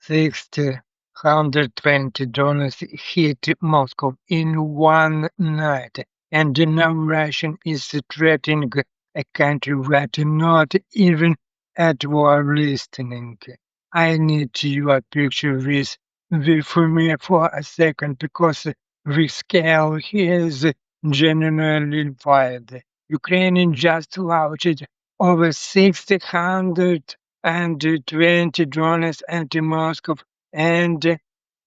120 drones hit Moscow in one night, and now Russia is threatening a country that not even at war listening. I need your picture for me for a second because the scale here is genuinely wild. Ukraine just launched over 620 drones into Moscow and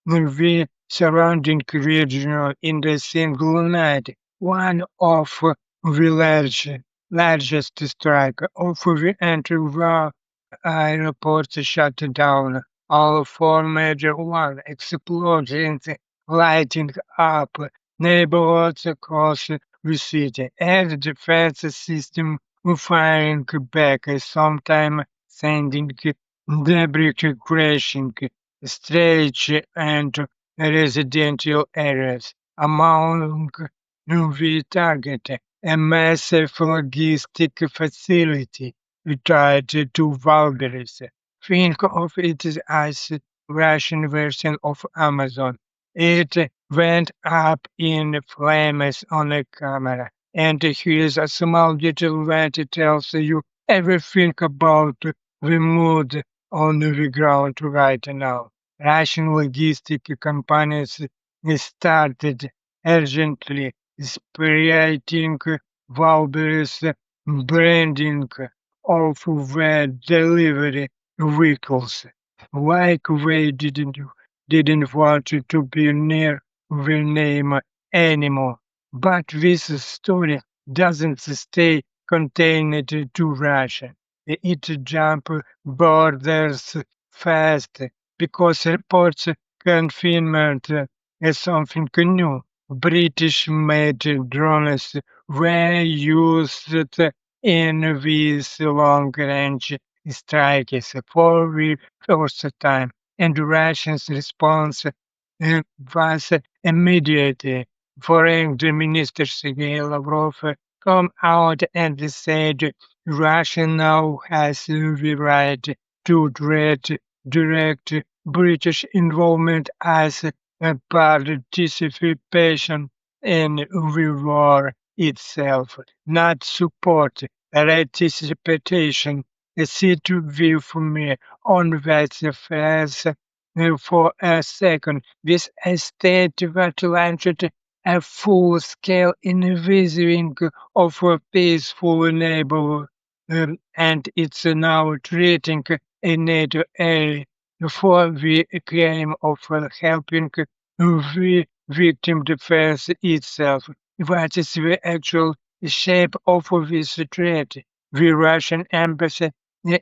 the surrounding region in the single night. One of the largest strike of the anti-war airports shut down. All four major ones explosions lighting up neighborhoods across the city. Air defense system firing back, sometimes sending debris crashing stretch and residential areas. Among the target, a massive logistic facility tied to Valberis. Think of it as Russian version of Amazon. It went up in flames on a camera, and here's a small detail that tells you everything about the mood on the ground right now. Russian logistic companies started urgently spreading Valberi's branding of their delivery vehicles, like they didn't want to be near the name anymore. But this story doesn't stay contained to Russia. It jumps borders fast because reports confirmed something new. British-made drones were used in these long-range strikes for the first time, and Russia's response was immediate. Foreign Minister Sergei Lavrov come out and said Russia now has the right to direct British involvement as a participation in the war itself, not support. Participation. Sit with me on that affairs for a second. This estate that launched a full-scale invasion of a peaceful neighborhood, and it's now treating a NATO area for the claim of helping the victim defense itself. What is the actual shape of this threat? The Russian embassy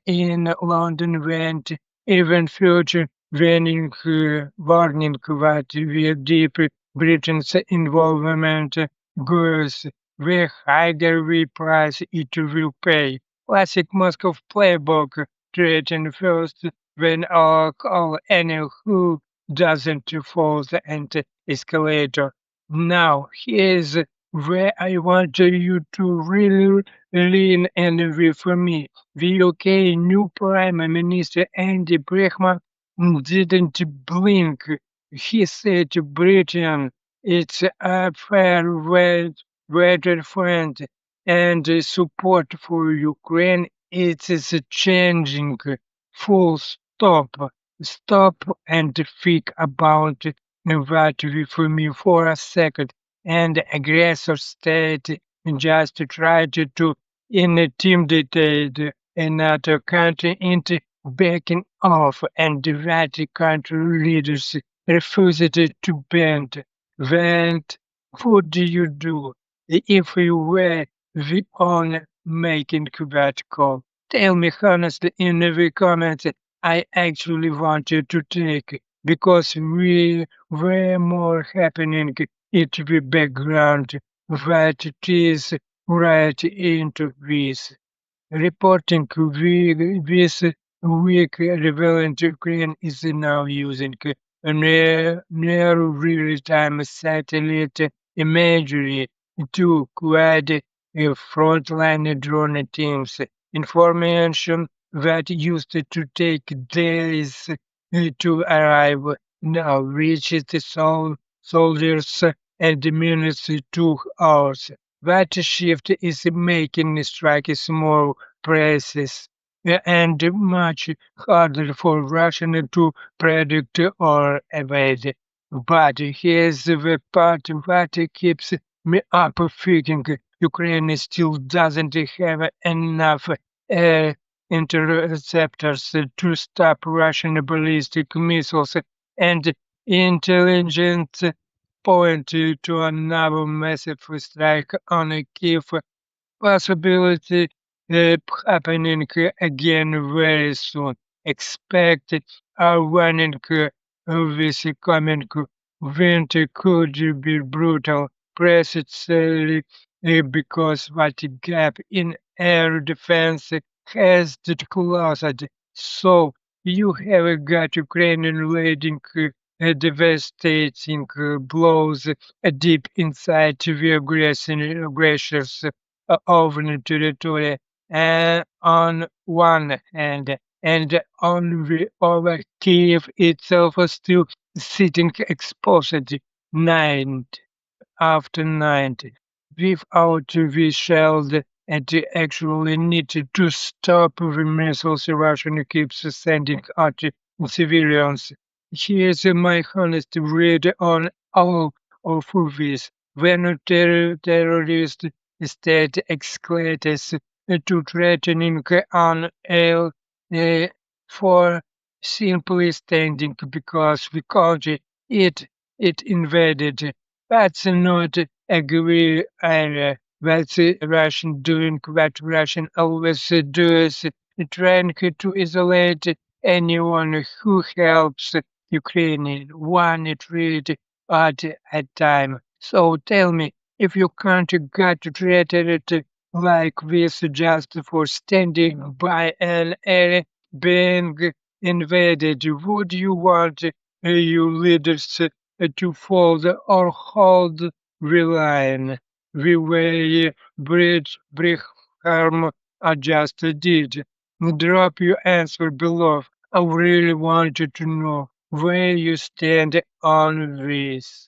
in London went even further, warning that the deep Britain's involvement grows, the higher the price it will pay. Classic Moscow playbook, threaten first, then call any who doesn't fall and escalator. Now, here's where I want you to really lean in with me. The UK new Prime Minister Andy Brehman didn't blink. He said to Britain, it's a fair weather friend and support for Ukraine. It is changing. Full stop. Stop and think about that for me for a second. And aggressor state just tried to intimidate another country into backing off, and that country leaders refused to bend. Then what do you do if you were the one making that call? Tell me honestly in the comments. I actually wanted to take because we were more happening in the background that it is right into this. Reporting this week relevant Ukraine is now using near real-time satellite imagery to guide frontline drone teams. Information that used to take days to arrive now reaches the soldiers and the minutes 2 hours. That shift is making strikes more precise and much harder for Russian to predict or evade. But here's the part that keeps me up thinking Ukraine still doesn't have enough interceptors to stop Russian ballistic missiles, and intelligence point to another massive strike on Kiev possibility happening again very soon. Expect a warning this coming winter could be brutal, precisely because what gap in air defense has closed. So you have got Ukrainian leading devastating blows deep inside the aggressors over the territory on one hand, and on the other, Kiev itself was still sitting exposed night after night without the shield and actually needed to stop the missiles Russia keeps sending at civilians. Here's my honest read on all of this. When a terrorist state escalates to threatening on a for simply standing because the country it it invaded. That's not a gray area. That's Russian doing what Russian always does, trying to isolate anyone who helps Ukraine one treat at a time. So tell me, if your country got treated like this just for standing by an area being invaded, would you want your leaders to fold or hold the line the way Brigham just did? Drop your answer below. I really wanted to know where you stand on this.